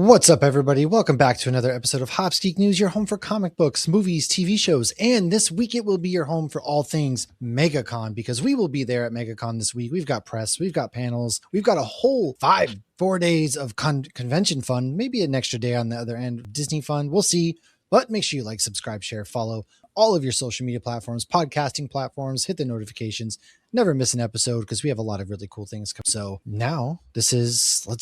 What's up, everybody? Welcome back to another episode of hopsgeeknews, your home for comic books, movies, TV shows, and this week it will be your home for all things Megacon, because we will be there at Megacon this week. We've got press, we've got panels, we've got a whole 4 days of convention fun, maybe an extra day on the other end, Disney fun. We'll see, but make sure you like, subscribe, share, follow all of your social media platforms, podcasting platforms, hit the notifications, never miss an episode because we have a lot of really cool things coming. So now let's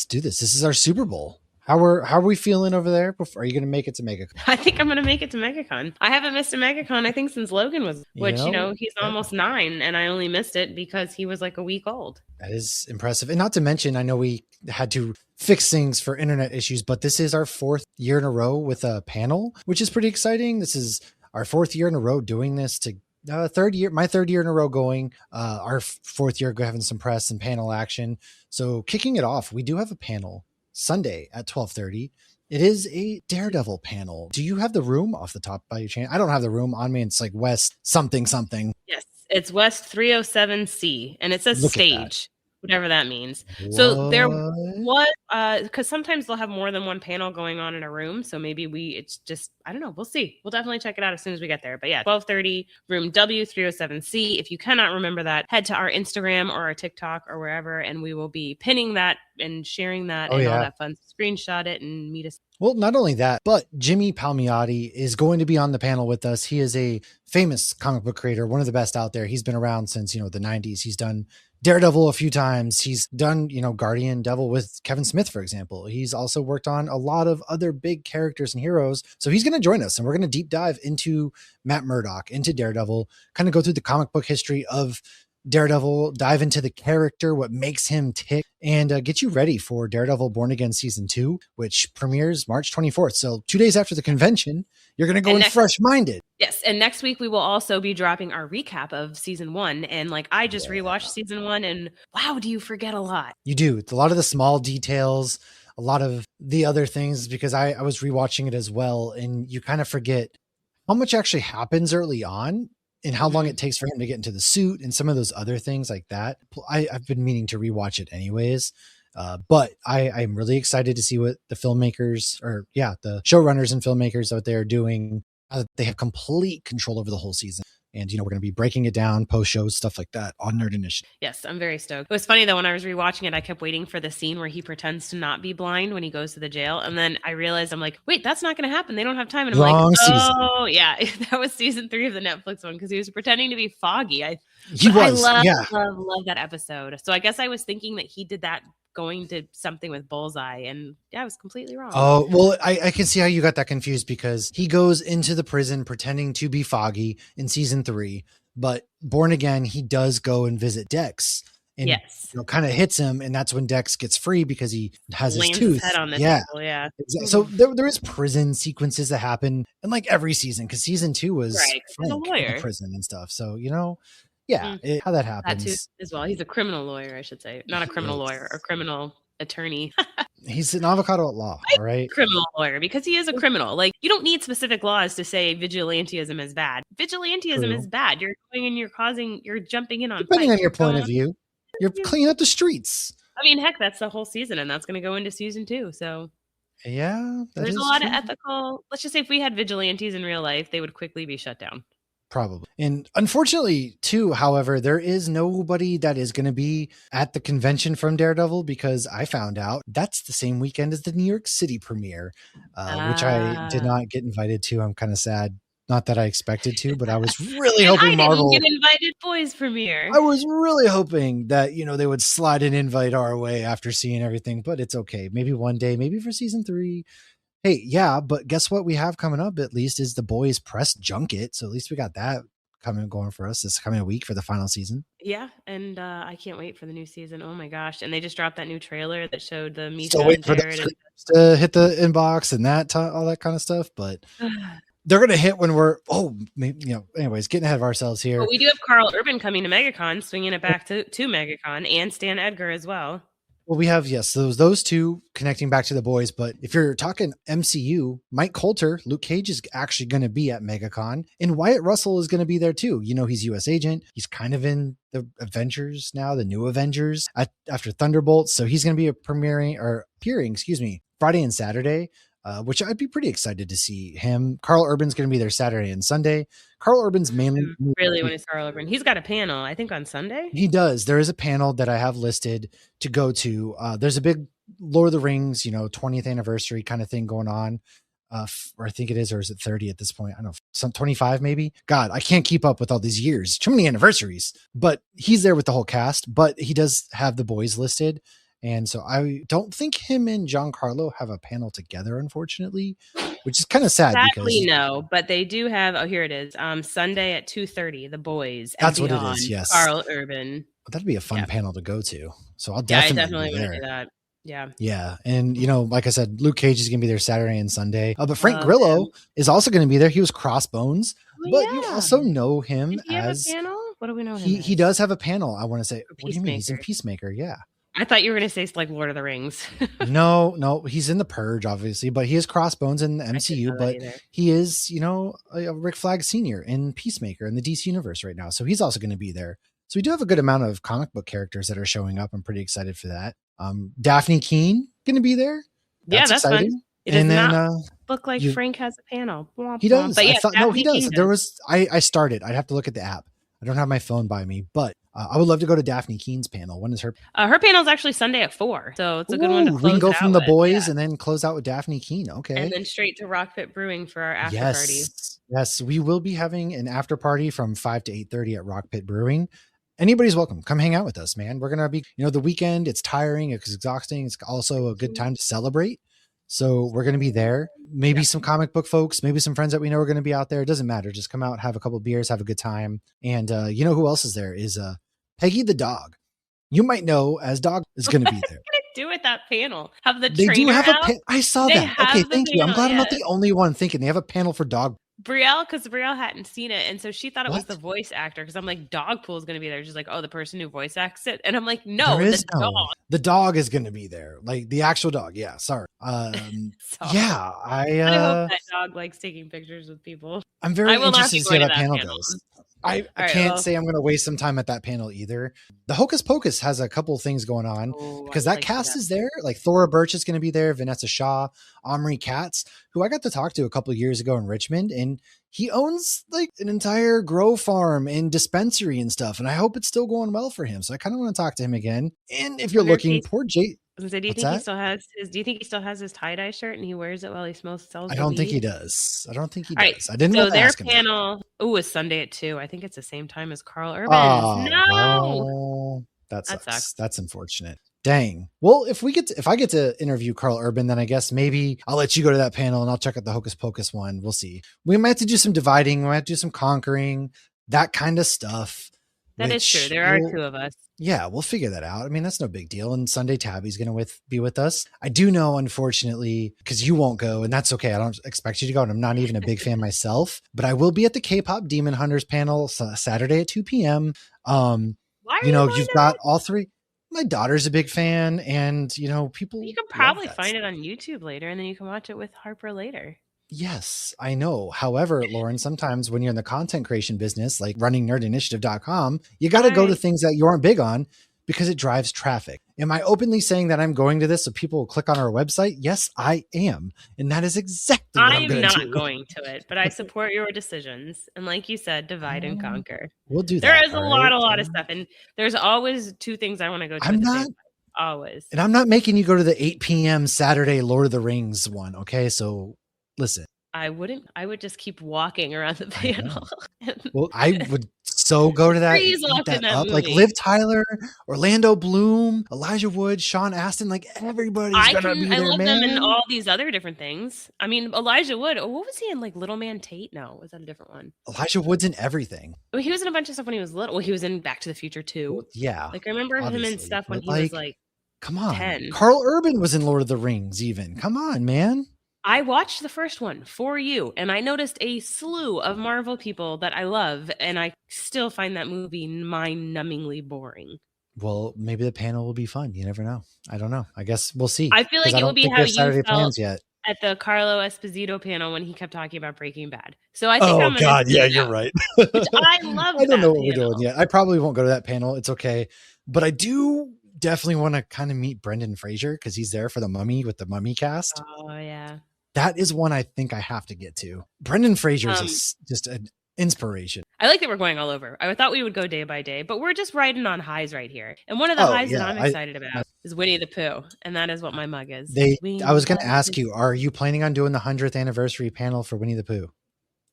do this. This is our Super Bowl. How are we feeling over there? Are you going to make it to Megacon? I think I'm going to make it to Megacon. I haven't missed a Megacon, I think, since Logan was, which, he's almost 9, and I only missed it because he was like a week old. That is impressive. And not to mention, I know we had to fix things for internet issues, but this is our 4th year in a row with a panel, which is pretty exciting. This is our 4th year in a row doing this to my 3rd year in a row going, our 4th year having some press and panel action. So kicking it off, we do have a panel Sunday at 12:30. It is a Daredevil panel. Do you have the room off the top by your chance? I don't have the room on me. It's like West something. Yes, it's West 307C, and it says stage, whatever that means. What? So there was, because sometimes they'll have more than one panel going on in a room. So maybe it's just, I don't know. We'll see. We'll definitely check it out as soon as we get there. But yeah, 12:30, room W307C. If you cannot remember that, head to our Instagram or our TikTok or wherever, and we will be pinning that and sharing that all that fun. Screenshot it and meet us. Well, not only that, but Jimmy Palmiotti is going to be on the panel with us. He is a famous comic book creator, one of the best out there. He's been around since, the 90s. He's done Daredevil a few times. He's done, Guardian Devil with Kevin Smith, for example. He's also worked on a lot of other big characters and heroes. So he's going to join us, and we're going to deep dive into Matt Murdock, into Daredevil, kind of go through the comic book history of Daredevil, dive into the character, what makes him tick, and get you ready for Daredevil Born Again Season 2, which premieres March 24th. So 2 days after the convention, you're going to go in fresh-minded. Yes, and next week we will also be dropping our recap of Season 1. And I just rewatched Season 1, and wow, do you forget a lot. You do. It's a lot of the small details, a lot of the other things, because I was rewatching it as well, and you kind of forget how much actually happens early on, and how long it takes for him to get into the suit and some of those other things like that. I've been meaning to rewatch it anyways. But I'm really excited to see what the filmmakers the showrunners and filmmakers out there are doing. They have complete control over the whole season. And, we're going to be breaking it down, post-shows, stuff like that on Nerd Initiative. Yes, I'm very stoked. It was funny, though, when I was rewatching it, I kept waiting for the scene where he pretends to not be blind when he goes to the jail. And then I realized, I'm like, wait, that's not going to happen. They don't have time. And I'm Wrong like, season. Yeah, that was Season 3 of the Netflix one, because he was pretending to be foggy. I love that episode. So I guess I was thinking that he did that going to something with Bullseye, and I was completely wrong. Oh, well, I can see how you got that confused, because he goes into the prison pretending to be foggy in Season 3, but Born Again, he does go and visit Dex, and kind of hits him, and that's when Dex gets free because he has his tooth. His head on the table, exactly. So there is prison sequences that happen in every season, because Season 2 was Frank, a lawyer in prison and stuff. So how that happens. That too, as well. He's a criminal lawyer, I should say, not a criminal lawyer, or criminal attorney. He's an avocado at law, all right? Criminal lawyer, because he is a criminal. You don't need specific laws to say vigilantism is bad. Vigilantism is bad. You're going and you're jumping in on depending on your point of view. You're cleaning up the streets. I mean, heck, that's the whole season, and that's going to go into Season 2. So there's a lot of ethical. Let's just say if we had vigilantes in real life, they would quickly be shut down. Probably. And unfortunately, too, however, there is nobody that is going to be at the convention from Daredevil, because I found out that's the same weekend as the New York City premiere, which I did not get invited to. I'm kind of sad. Not that I expected to, but I was really hoping Marvel get invited boys premiere. I was really hoping that, they would slide an invite our way after seeing everything, but it's okay. Maybe one day, maybe for Season 3. Hey, but guess what we have coming up, at least, is the boys press junket. So at least we got that going for us this coming week for the final season. Yeah, and I can't wait for the new season. Oh my gosh. And they just dropped that new trailer that showed the Still waiting for the to hit the inbox and all that kind of stuff, but they're going to hit when we're, anyways, getting ahead of ourselves here. Well, we do have Carl Urban coming to MegaCon, swinging it back to MegaCon, and Stan Edgar as well. Well, we have, those two connecting back to the boys. But if you're talking MCU, Mike Coulter, Luke Cage is actually going to be at MegaCon, and Wyatt Russell is going to be there too. He's U.S. agent. He's kind of in the Avengers now, the new Avengers after Thunderbolts. So he's going to be appearing Friday and Saturday, which I'd be pretty excited to see him. Carl Urban's going to be there Saturday and Sunday. Carl Urban's mainly really when it's Carl Urban. He's got a panel, I think, on Sunday. He does. There is a panel that I have listed to go to. There's a big Lord of the Rings, 20th anniversary kind of thing going on. Or I think it is, or is it 30 at this point? I don't know, some 25 maybe. God, I can't keep up with all these years. Too many anniversaries. But he's there with the whole cast, but he does have the boys listed. And so I don't think him and Giancarlo have a panel together, unfortunately, which is kind of sad. Sadly, no, but they do have. Oh, here it is. Sunday at 2:30, the boys. That's what it is. Yes, Carl Urban. That'd be a fun panel to go to. So I'll I definitely want to do that. Yeah. Yeah. And, like I said, Luke Cage is going to be there Saturday and Sunday. But Frank Grillo is also going to be there. He was Crossbones, but you also know him as. Have a panel? What do we know him He does have a panel. I want to say. What do you mean? He's in Peacemaker. Yeah. I thought you were going to say it's like Lord of the Rings. No, he's in The Purge, obviously, but he is Crossbones in the MCU, but he is, a Rick Flag Sr. in Peacemaker in the DC universe right now. So he's also going to be there. So we do have a good amount of comic book characters that are showing up. I'm pretty excited for that. Daphne Keene going to be there. That's exciting. Fun. It does not look like Frank has a panel. He does. But he does. There was, I started. I'd have to look at the app. I don't have my phone by me, but I would love to go to Daphne Keene's panel. When is her? Her panel is actually Sunday at 4, so it's a good one to close. We can go from the boys and then close out with Daphne Keene. Okay, and then straight to Rock Pit Brewing for our after party. Yes, we will be having an after party from 5 to 8:30 at Rock Pit Brewing. Anybody's welcome. Come hang out with us, man. We're gonna be, the weekend. It's tiring. It's exhausting. It's also a good time to celebrate. So we're going to be there. Maybe some comic book folks, maybe some friends that we know are going to be out there. It doesn't matter. Just come out, have a couple of beers, have a good time. And who else is there is Peggy the dog. You might know as Dog is going to be there. Do at that panel. Have the they trainer do have out? I saw that. Okay, thank you. I'm glad I'm not the only one thinking they have a panel for dog. Because Brielle hadn't seen it, and so she thought it was the voice actor. Because I'm like, Dogpool is going to be there. She's like, oh, the person who voice acts it, and I'm like, no, dog. The dog is going to be there, like the actual dog. Yeah, sorry. Yeah, I hope that dog likes taking pictures with people. I'm very interested to see how that panel goes. I can't say I'm going to waste some time at that panel either. The Hocus Pocus has a couple things going on because that cast is there. Like Thora Birch is going to be there, Vanessa Shaw, Omri Katz, who I got to talk to a couple of years ago in Richmond, and he owns like an entire grow farm and dispensary and stuff. And I hope it's still going well for him. So I kind of want to talk to him again. And if you're looking, poor Jay. Do you think he still has his tie-dye shirt and he wears it while he sells I don't think he does. I don't think he does. Right. I didn't know their panel is Sunday at 2. I think it's the same time as Carl Urban's. No. That sucks. That's unfortunate. Dang. Well, if I get to interview Carl Urban, then I guess maybe I'll let you go to that panel and I'll check out the Hocus Pocus one. We'll see. We might have to do some dividing. We might have to do some conquering, that kind of stuff. That is true. There are 2 of us. Yeah, we'll figure that out. I mean, that's no big deal. And Sunday Tabby's going to be with us. I do know, unfortunately, because you won't go, and that's okay. I don't expect you to go, and I'm not even a big fan myself. But I will be at the K-pop Demon Hunters panel Saturday at 2 p.m. You've got all 3. My daughter's a big fan, and people. You can probably find it on YouTube later, and then you can watch it with Harper later. Yes, I know. However, Lauren, sometimes when you're in the content creation business, like running nerdinitiative.com, you got to go to things that you aren't big on because it drives traffic. Am I openly saying that I'm going to this so people will click on our website? Yes, I am. And that is exactly what I'm going to do. I'm not going to it, but I support your decisions. And like you said, divide and conquer. We'll do that. There is a lot of stuff. And there's always 2 things I want to go to. Always. And I'm not making you go to the 8 p.m. Saturday Lord of the Rings one. Okay, so listen. I wouldn't. I would just keep walking around the panel. Well, I would so go to that. Like Liv Tyler, Orlando Bloom, Elijah Wood, Sean Astin, like everybody's gonna be there, I love man. them in all these other different things. I mean, Elijah Wood. What was he in? Like Little Man Tate? No, was that a different one? Elijah Wood's in everything. Well, he was in a bunch of stuff when he was little. Well, he was in Back to the Future too. Well, yeah, like I remember him in stuff when he was like. Come on, 10. Carl Urban was in Lord of the Rings. Even come on, man. I watched the first one for you, and I noticed a slew of Marvel people that I love, and I still find that movie mind-numbingly boring. Well, maybe the panel will be fun. You never know. I don't know. I guess we'll see. I feel like it will be how you felt at the Carlo Esposito panel when he kept talking about Breaking Bad. So I think you're right. Which I love. I don't know what we're doing yet. I probably won't go to that panel. It's okay. But I do definitely want to kind of meet Brendan Fraser because he's there for the Mummy with the Mummy cast. Oh yeah. That is one I think I have to get to. Brendan Fraser is just an inspiration. I like that we're going all over. I thought we would go day by day, but we're just riding on highs right here. And one of the highs that I'm excited about is Winnie the Pooh, and that is what my mug is. I was going to ask you, are you planning on doing the 100th anniversary panel for Winnie the Pooh?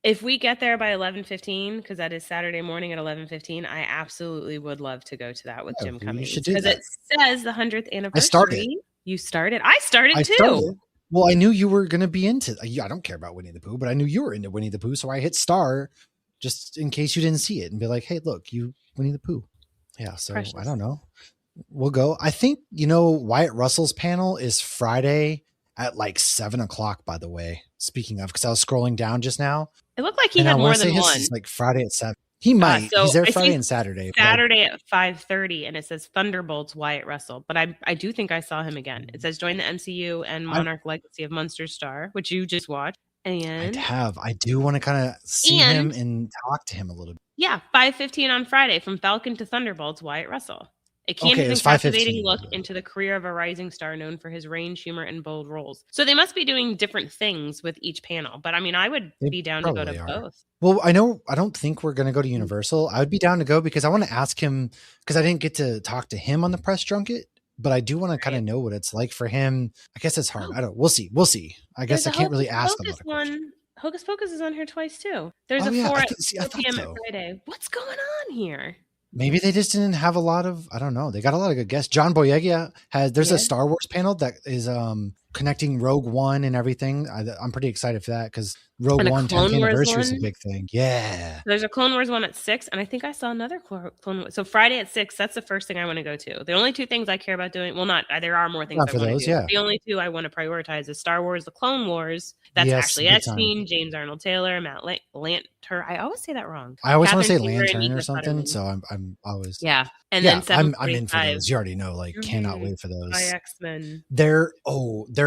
If we get there by 11:15, because that is Saturday morning at 11:15, I absolutely would love to go to that with Jim Cummings. Because it says the 100th anniversary. I started. You started? I started too. Well, I knew you were going to be into. I don't care about Winnie the Pooh, but I knew you were into Winnie the Pooh, so I hit star just in case you didn't see it and be like, "Hey, look, you Winnie the Pooh." Yeah, so precious. I don't know. We'll go. I think Wyatt Russell's panel is Friday at like 7:00. By the way, speaking of, because I was scrolling down just now, it looked like he had more than one. It's like Friday at 7. He might. He's there Friday and Saturday. Saturday at 5:30, and it says Thunderbolts Wyatt Russell. But I do think I saw him again. It says join the MCU and Monarch Legacy of Munster Star, which you just watched. And I do want to kind of see him and talk to him a little bit. Yeah, 5:15 on Friday from Falcon to Thunderbolts Wyatt Russell. A candid and captivating look into the career of a rising star known for his range, humor, and bold roles. So they must be doing different things with each panel. But I mean, I would be down to go to both. Well, I don't think we're going to go to Universal. I would be down to go because I want to ask him, because I didn't get to talk to him on the press junket, but I do want to kind of know what it's like for him. I guess it's hard. We'll see. I guess I can't really ask him. Hocus Pocus is on here twice too. There's a 4 p.m. at Friday. What's going on here? Maybe they just didn't have a lot of, I don't know. They got a lot of good guests. John Boyega there's a Star Wars panel that is connecting Rogue One and everything. I'm pretty excited for that because Rogue One 10th anniversary is a big thing. Yeah. There's a Clone Wars one at 6, and I think I saw another Clone Wars. So Friday at 6, that's the first thing I want to go to. The only two things I care about doing, there are more things I want to do. Yeah. The only two I want to prioritize is Star Wars, the Clone Wars. That's Ashley Epstein, James Arnold Taylor, Matt Lanter. I always say that wrong. I always want to say Lantern or something, so I'm always And then I'm in for those. You already know, cannot wait for those. X-Men. There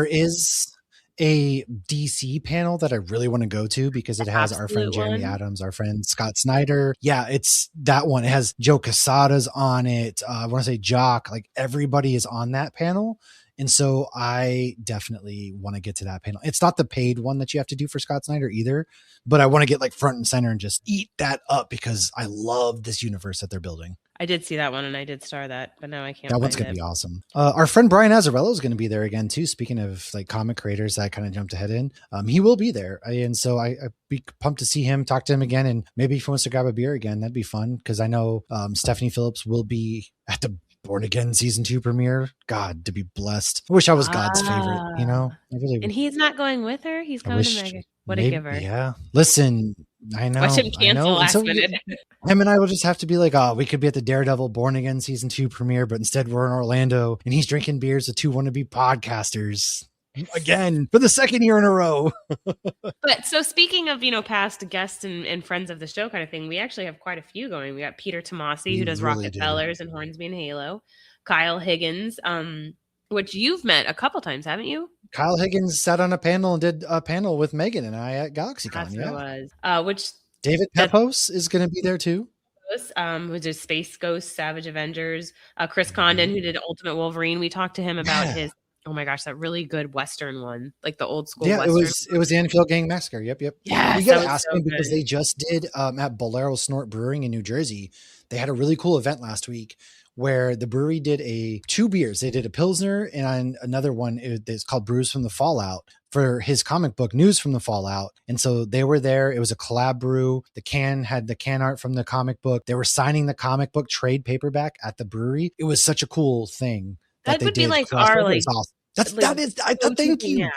is a DC panel that I really want to go to because it has our friend Jeremy Adams, our friend Scott Snyder. Yeah, it's that one. It has Joe Quesada's on it. I want to say Jock. Everybody is on that panel. And so I definitely want to get to that panel. It's not the paid one that you have to do for Scott Snyder either, but I want to get front and center and just eat that up because I love this universe that they're building. I did see that one and I did star that, but now I can't. That one's going to be awesome. Our friend Brian Azzarello is going to be there again too. Speaking of comic creators that I kind of jumped ahead in, he will be there. And so I'd be pumped to see him, talk to him again. And maybe if he wants to grab a beer again, that'd be fun. Because I know Stephanie Phillips will be at the Born Again season 2 premiere. God, to be blessed. I wish I was God's favorite, I really. And he's not going with her. He's going to Megan. What a giver. Yeah. Listen, I know. Watch him cancel last minute. Him and I will just have to be we could be at the Daredevil Born Again season 2 premiere, but instead we're in Orlando and he's drinking beers with two wannabe podcasters. Again, for the second year in a row. But so speaking of, past guests and friends of the show kind of thing, we actually have quite a few going. We got Peter Tomasi, who does really Rockefellers and Hornsby and Halo. Kyle Higgins, which you've met a couple times, haven't you? Kyle Higgins sat on a panel and did a panel with Megan and I at GalaxyCon. That's what it was. Which David Pepos is going to be there too. Who did Space Ghost, Savage Avengers. Chris Condon, who did Ultimate Wolverine. We talked to him about his. Oh my gosh, that really good Western one, the old school. Yeah, Western. it was the Anfield Gang Massacre. Yep. Yeah, you gotta ask me because they just did at Bolero Snort Brewing in New Jersey. They had a really cool event last week where the brewery did two beers. They did a Pilsner and another one. It's called Brews from the Fallout for his comic book News from the Fallout. And so they were there. It was a collab brew. The can had the can art from the comic book. They were signing the comic book trade paperback at the brewery. It was such a cool thing. That would be our awesome. Thank you. Yeah.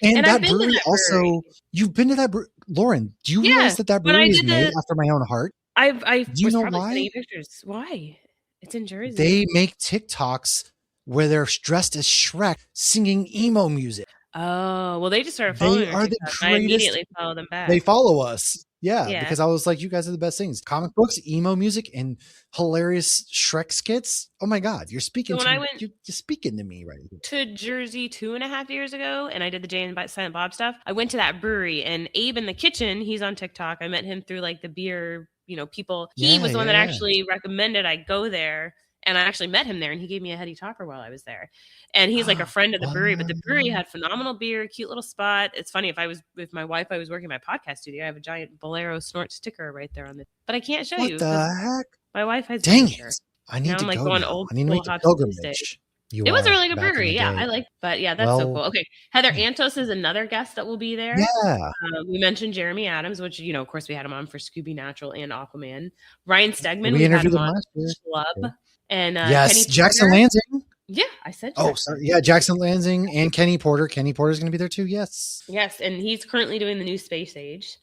And that brewery also, you've been to that brewery. Lauren, do you realize that brewery is made after my own heart? I do you know why? Pictures. Why? It's in Jersey. They make TikToks where they're dressed as Shrek singing emo music. Oh, well, they just started following. They are the greatest. I immediately follow them back. They follow us. Yeah, because I was like, you guys are the best things. Comic books, emo music, and hilarious Shrek skits. Oh my God, you're speaking to me. You're speaking to me right here. To Jersey 2.5 years ago, and I did the Jay and Silent Bob stuff. I went to that brewery, and Abe in the Kitchen, he's on TikTok. I met him through the beer, people. He was the one that actually recommended I go there. And I actually met him there, and he gave me a heady topper while I was there. And he's like a friend of the brewery, but the brewery had phenomenal beer, cute little spot. It's funny, if I was with my wife, I was working my podcast studio. I have a giant Bolero Snort sticker right there on the, but I can't show you. What the heck? My wife has. Dang it! I need now to I'm like go going now. old I need to make the pilgrimage. It was a really good brewery. Yeah, I like. But yeah, that's so cool. Okay, Heather Antos is another guest that will be there. Yeah. We mentioned Jeremy Adams, which of course we had him on for Scooby Natural and Aquaman. Ryan Stegman, we had him interviewed on last year. Club. And yes, Kenny Jackson Porter. Lansing. Yeah, I said. Jackson. Oh, sorry. Yeah, Jackson Lansing and Kenny Porter. Kenny Porter's going to be there too. Yes. Yes, and he's currently doing the new Space Age.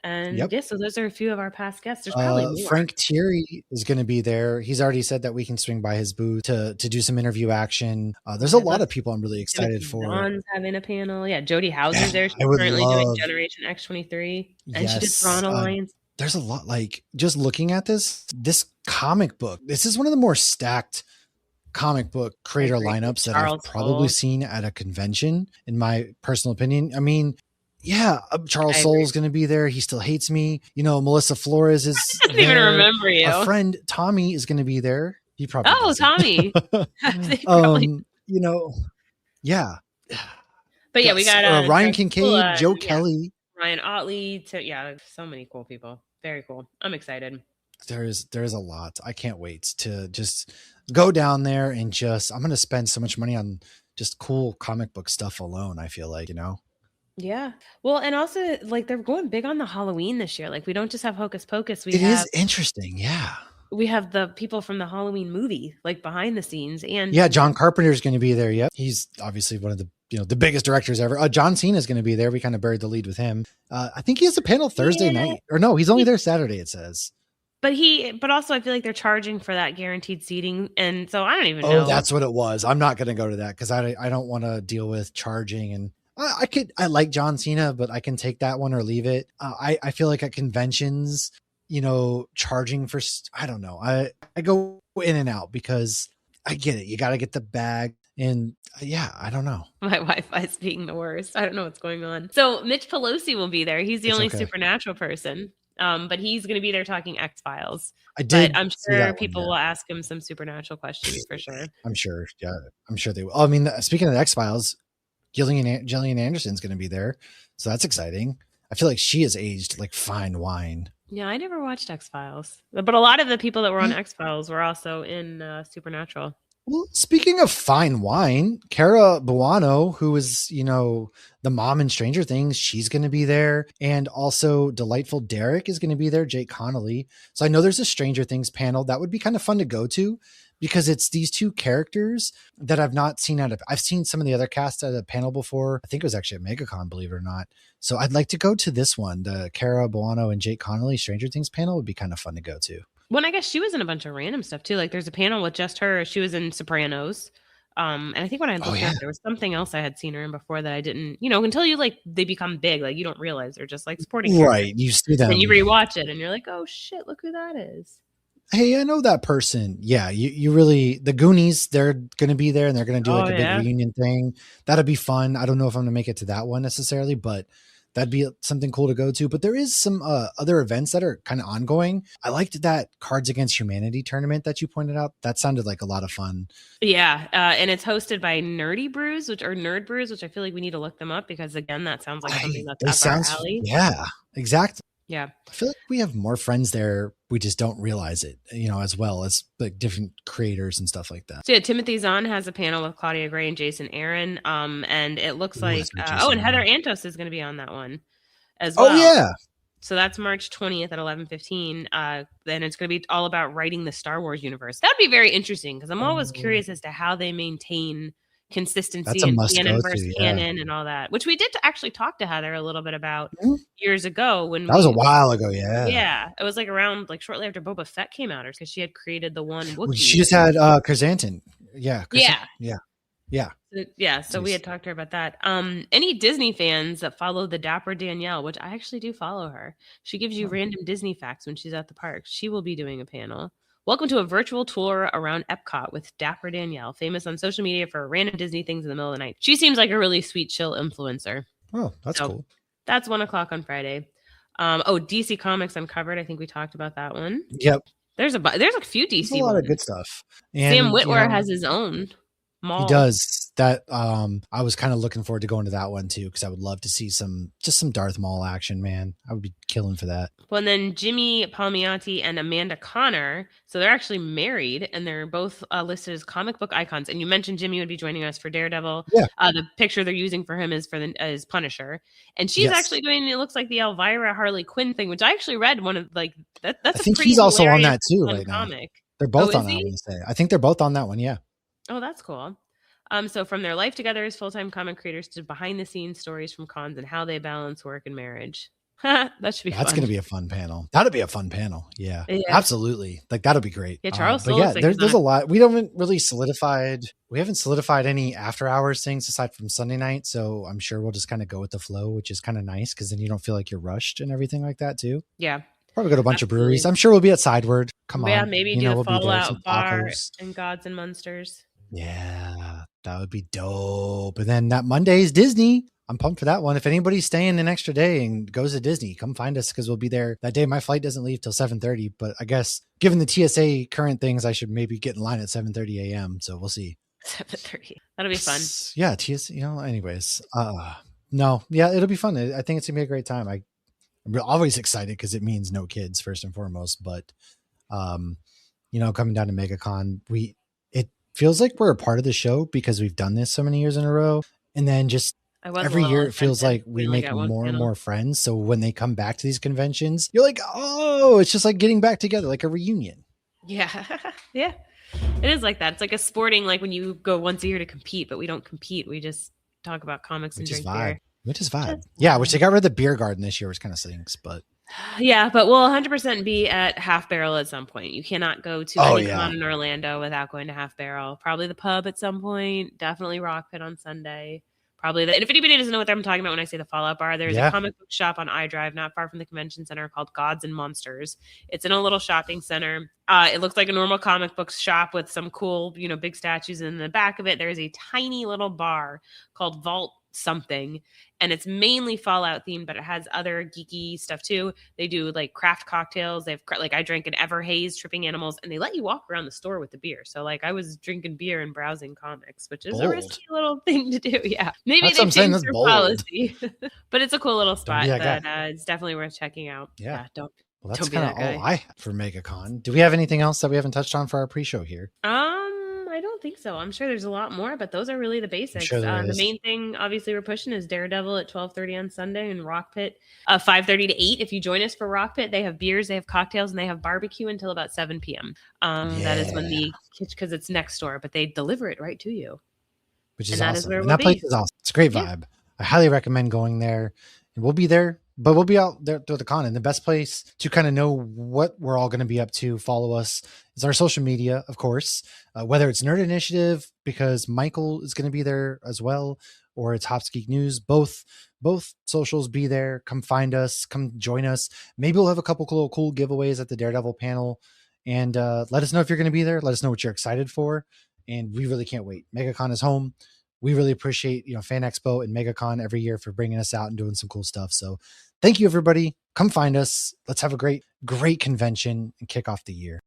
And yeah, so those are a few of our past guests. There's probably more. Frank Thierry is going to be there. He's already said that we can swing by his booth to do some interview action. There's a lot of people I'm really excited for. Dawn's having a panel. Yeah, Jodie Hauser's there. She's currently doing Generation X23. And she did Thrawn Alliance. There's a lot, like, just looking at this comic book. This is one of the more stacked comic book creator lineups that I've probably seen at a convention, in my personal opinion. I mean, yeah, Charles Soule's going to be there. He still hates me. Melissa Flores is I didn't even remember you. Our friend Tommy is going to be there. He probably Tommy. Yeah. But yeah, we got Ryan Kincaid, Joe Kelly. Ryan Otley. So many cool people. Very cool. I'm excited. There's a lot. I can't wait to just go down there and I'm going to spend so much money on just cool comic book stuff alone. I feel like, Yeah. Well, and also, like, they're going big on the Halloween this year. Like, we don't just have Hocus Pocus. It is interesting. Yeah. We have the people from the Halloween movie, like, behind the scenes. And yeah, John Carpenter is going to be there. Yep. He's obviously one of the, the biggest directors ever. John Cena is going to be there. We kind of buried the lead with him. I think he has a panel Thursday night. Or no, he's only there Saturday, it says. But also I feel like they're charging for that guaranteed seating. And so I don't even know. Oh, that's what it was. I'm not going to go to that because I don't want to deal with charging. And I like John Cena, but I can take that one or leave it. I feel like at conventions, charging for, I don't know. I go in and out because I get it. You got to get the bag. And yeah, I don't know. My Wi-Fi is being the worst. I don't know what's going on. So Mitch Pelosi will be there. He's the only supernatural person. But he's going to be there talking X-Files. But I'm sure people will ask him some supernatural questions for sure. I'm sure. Yeah, I'm sure they will. I mean, speaking of X-Files, Gillian Anderson's going to be there. So that's exciting. I feel like she has aged like fine wine. Yeah, I never watched X-Files. But a lot of the people that were on X-Files were also in Supernatural. Well, speaking of fine wine, Cara Buono, who is, the mom in Stranger Things, she's going to be there. And also Delightful Derek is going to be there, Jake Connolly. So I know there's a Stranger Things panel that would be kind of fun to go to because it's these two characters that I've not seen I've seen some of the other cast at a panel before. I think it was actually at Megacon, believe it or not. So I'd like to go to this one. The Cara Buono and Jake Connolly Stranger Things panel would be kind of fun to go to. Well, I guess she was in a bunch of random stuff too. Like there's a panel with just her. She was in Sopranos. And I think when I looked at there was something else I had seen her in before that I didn't, until they become big, like you don't realize they're just like supporting characters. Right. You see them. And you rewatch it and you're like, oh shit, look who that is. Hey, I know that person. Yeah. You really, the Goonies, they're going to be there and they're going to do a big reunion thing. That'll be fun. I don't know if I'm going to make it to that one necessarily, but that'd be something cool to go to. But there is some other events that are kind of ongoing. I liked that Cards Against Humanity tournament that you pointed out. That sounded like a lot of fun. Yeah. And it's hosted by Nerd Brews, which I feel like we need to look them up because, again, that sounds like something that's up our alley. Yeah, exactly. Yeah. I feel like we have more friends there. We just don't realize it, as well as like different creators and stuff like that. So yeah, Timothy Zahn has a panel with Claudia Gray and Jason Aaron. And it looks like, and Heather Antos is going to be on that one as well. Oh yeah. So that's March 20th at 11:15. Then it's going to be all about writing the Star Wars universe. That'd be very interesting because I'm always curious as to how they maintain consistency and canon versus canon and all that, which we did actually talk to Heather a little bit about years ago when that was a while ago. Yeah, it was like around shortly after Boba Fett came out, or because she had created the one Wookiee. She just had Chrysanthemum. Yeah. So we had talked to her about that. Any Disney fans that follow the Dapper Danielle, which I actually do follow her, she gives you random Disney facts when she's at the park. She will be doing a panel. Welcome to a virtual tour around Epcot with Dapper Danielle, famous on social media for random Disney things in the middle of the night. She seems like a really sweet, chill influencer. Oh, that's cool. That's 1:00 on Friday. DC Comics Uncovered. I think we talked about that one. Yep. There's a few There's a DC lot of ones. good stuff. Sam And, Witwer has his own mall. he does that. I was kind of looking forward to going to that one too, because I would love to see some Darth Maul action, man. I would be killing for that. Well, and then Jimmy Palmiotti and Amanda Connor, so they're actually married, and they're both listed as comic book icons. And you mentioned Jimmy would be joining us for Daredevil. Yeah. The picture they're using for him is is Punisher, and she's actually doing, it looks like, the Elvira Harley Quinn thing, which I actually read one of, like, that's I a think pretty he's also on that hilarious too fun right now. comic. They're both Oh, on is that he? one. I think they're both on that one. Yeah. Oh, that's cool. So from their life together as full-time comic creators to behind-the-scenes stories from cons and how they balance work and marriage. That should be fun. That's going to be a fun panel. That'll be a fun panel. Yeah, absolutely. Like, that'll be great. Yeah, Charles. But yeah, there's a lot. We haven't solidified any after hours things aside from Sunday night. So I'm sure we'll just kind of go with the flow, which is kind of nice, because then you don't feel like you're rushed and everything like that too. Yeah. Probably go to a bunch of breweries. I'm sure we'll be at Sideward. Come on. Yeah, maybe do a we'll Fallout bar and Gods and Monsters. Yeah, that would be dope. And then that Monday is Disney. I'm pumped for that one. If anybody's staying an extra day and goes to Disney, come find us, because we'll be there that day. My flight doesn't leave till 7:30, but I guess given the TSA current things, I should maybe get in line at 7:30 a.m. So we'll see. 7:30. That'll be fun. Yeah, TSA. Anyways, no, yeah, it'll be fun. I think it's gonna be a great time. I'm always excited because it means no kids first and foremost. But coming down to MegaCon, it feels like we're a part of the show because we've done this so many years in a row, and then just every year it feels like we make more and more friends. So when they come back to these conventions, you're like, oh, it's just like getting back together, like a reunion. Yeah. Yeah. It is like that. It's like a sporting, like when you go once a year to compete, but we don't compete. We just talk about comics and drink beer. Which is vibe. Yeah, which they got rid of the beer garden this year, which kind of stinks, but yeah, but we'll 100% be at Half Barrel at some point. You cannot go to any con in Orlando without going to Half Barrel. Probably the pub at some point. Definitely Rock Pit on Sunday. Probably and if anybody doesn't know what I'm talking about when I say the Fallout Bar, there's a comic book shop on iDrive not far from the convention center called Gods and Monsters. It's in a little shopping center. It looks like a normal comic book shop with some cool, big statues. In the back of it, there's a tiny little bar called Vault something, and it's mainly Fallout themed, but it has other geeky stuff too. They do like craft cocktails. They have I drank an Everhaze Tripping Animals, and they let you walk around the store with the beer. So like I was drinking beer and browsing comics, which is a risky little thing to do. Yeah, maybe they changed their policy, but it's a cool little spot that it's definitely worth checking out. Yeah, don't. Well, that's kind of all I have for MegaCon. Do we have anything else that we haven't touched on for our pre-show here? I don't think so. I'm sure there's a lot more, but those are really the basics. The main thing, obviously, we're pushing is Daredevil at 12:30 on Sunday, and Rock Pit 5:30 to 8. If you join us for Rock Pit, they have beers, they have cocktails, and they have barbecue until about 7 p.m. That is when because it's next door, but they deliver it right to you, which is awesome. And that place is awesome. It's a great vibe. Yeah. I highly recommend going there, and we'll be there. But we'll be out there through the con, and the best place to kind of know what we're all going to be up to, follow us, is our social media, of course, whether it's Nerd Initiative, because Michael is going to be there as well, or it's hopsgeeknews. Both socials be there. Come find us. Come join us. Maybe we'll have a couple cool giveaways at the Daredevil panel, and let us know if you're going to be there. Let us know what you're excited for, and we really can't wait. MegaCon is home. We really appreciate, Fan Expo and MegaCon every year for bringing us out and doing some cool stuff. So thank you, everybody. Come find us. Let's have a great convention and kick off the year.